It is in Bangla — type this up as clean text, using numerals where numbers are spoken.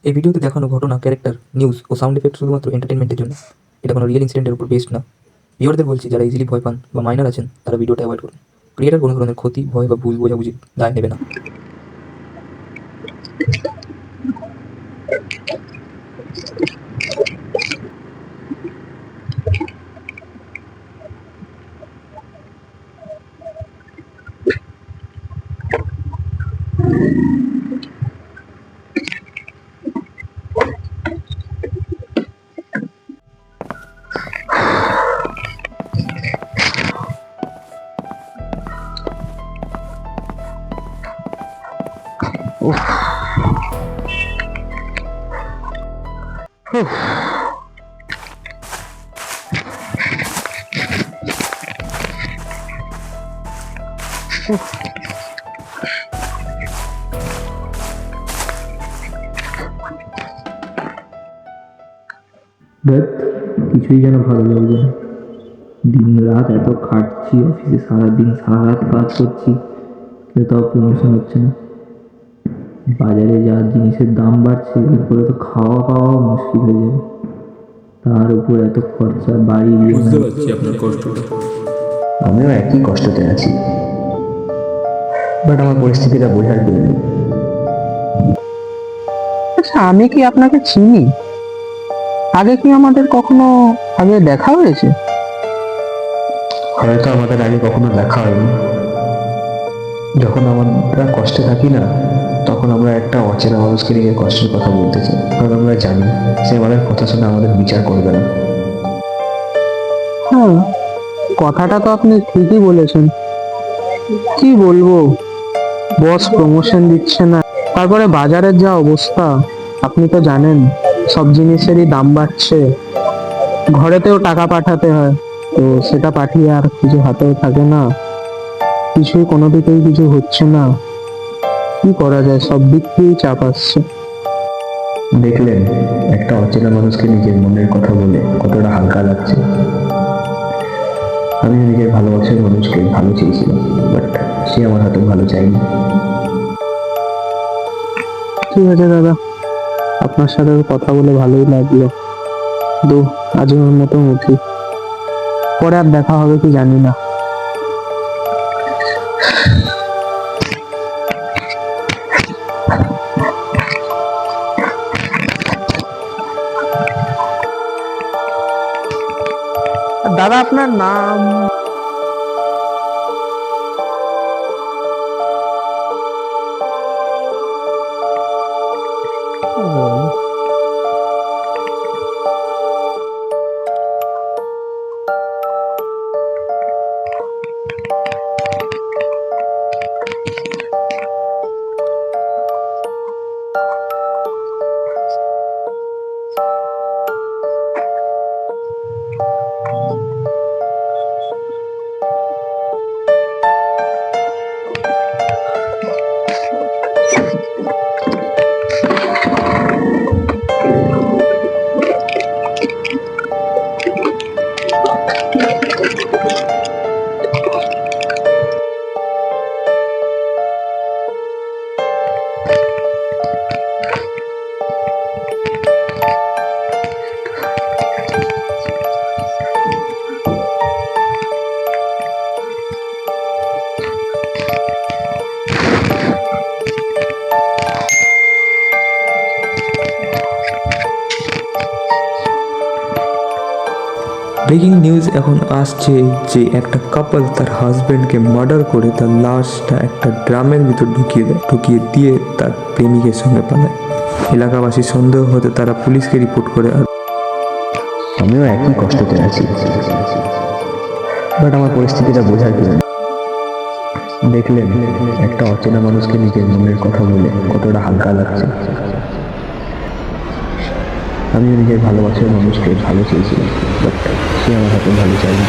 এই ভিডিওতে দেখানো ঘটনা, ক্যারেক্টার, নিউজ ও সাউন্ড এফেক্ট শুধুমাত্র এন্টারটেনমেন্টের জন্য। এটা কোনো রিয়েল ইনসিডেন্টের উপর বেসড না। ভিউয়ারদের বলছি, যারা ইজিলি ভয় পান বা মাইনার আছেন, তারা ভিডিওটা অ্যাভয়েড করুন। ক্রিয়েটার কোনো ধরনের ক্ষতি, ভয় বা ভুল বোঝাবুঝি দায় নেবে না। দেখ, কিছুই যেন ভালো লাগছে না। দিন রাত এত খাটছি, অফিসে সারাদিন সারা রাত কাজ করছি, কিন্তু তাও প্রমোশন হচ্ছে না। বাজারে যা জিনিসের দাম বাড়ছে, এরপরে তো খাওয়া পাওয়াও মুশকিল হয়ে যাবে। তার উপর এত খরচা, বাড়ি বুঝতে পারছি আপনার কষ্টটা। আমিও একই কষ্টতে আছি, বাট আমার পরিস্থিতিটা বোঝার কেউ নেই। আচ্ছা, আমি কি আপনাকে চিনি? আগে কি আমাদের কখনো আগে দেখা হয়েছে? হয়তো আমাদের আগে কখনো দেখা হয়নি। যখন আমরা কষ্টে থাকি না, তখন আমরা একটা অচেনা মানুষকে নিয়ে কষ্টের কথা বলতে চাই, কারণ আমরা জানি সে আমাদের কথা শুনে আমাদের বিচার করবে না। হ্যাঁ, কথাটা তো আপনি ঠিকই বলেছেন। কি বলবো, বস প্রমোশন দিচ্ছে না, তারপরে বাজারের যা অবস্থা আপনি তো জানেন, সব জিনিসেরই দাম বাড়ছে। ঘরেতেও টাকা পাঠাতে হয়, তো সেটা পাঠিয়ে আর কিছু হাতেও থাকে না, কিছুই কোনো দিকেই কিছু হচ্ছে না। কি করা যায়, সব দিক দিয়েই চাপ আসছে। দেখলেন, একটা অচেনা মানুষকে নিজের মনের কথা বলে কতটা হালকা লাগছে। আমি নিজের ভালোবাসার মানুষকে ভালো চেয়েছিলাম, বাট সে আমার হাতে ভালো চাইনি। ঠিক আছে দাদা, আপনার সাথে কথা বলে ভালোই লাগলো। আজকের মতো উঠি, পরে আর দেখা হবে কি জানি না। দাদা, আপনার নাম? ব্রেকিং নিউজ এখন আসছে যে একটা কাপল তার হাজবেন্ডকে মার্ডার করে তার লাশটা একটা ড্রামের ভিতর ঢুকিয়ে দিয়ে তার প্রেমিকের সঙ্গে পালায়। এলাকাবাসী সন্দেহ হতে তারা পুলিশকে রিপোর্ট করে। আর আমিও একই কষ্টতে আছি, বাট আমার পরিস্থিতিটা বোঝার কেউ নেই। দেখলেন, একটা অচেনা মানুষকে নিজের মনের কথা বলে কতটা হালকা লাগছে। আমি নিজের ভালোবাসার মানুষকে ভালো চেয়েছিলাম, বাট সে আমার হাতে ভালো চাইনি।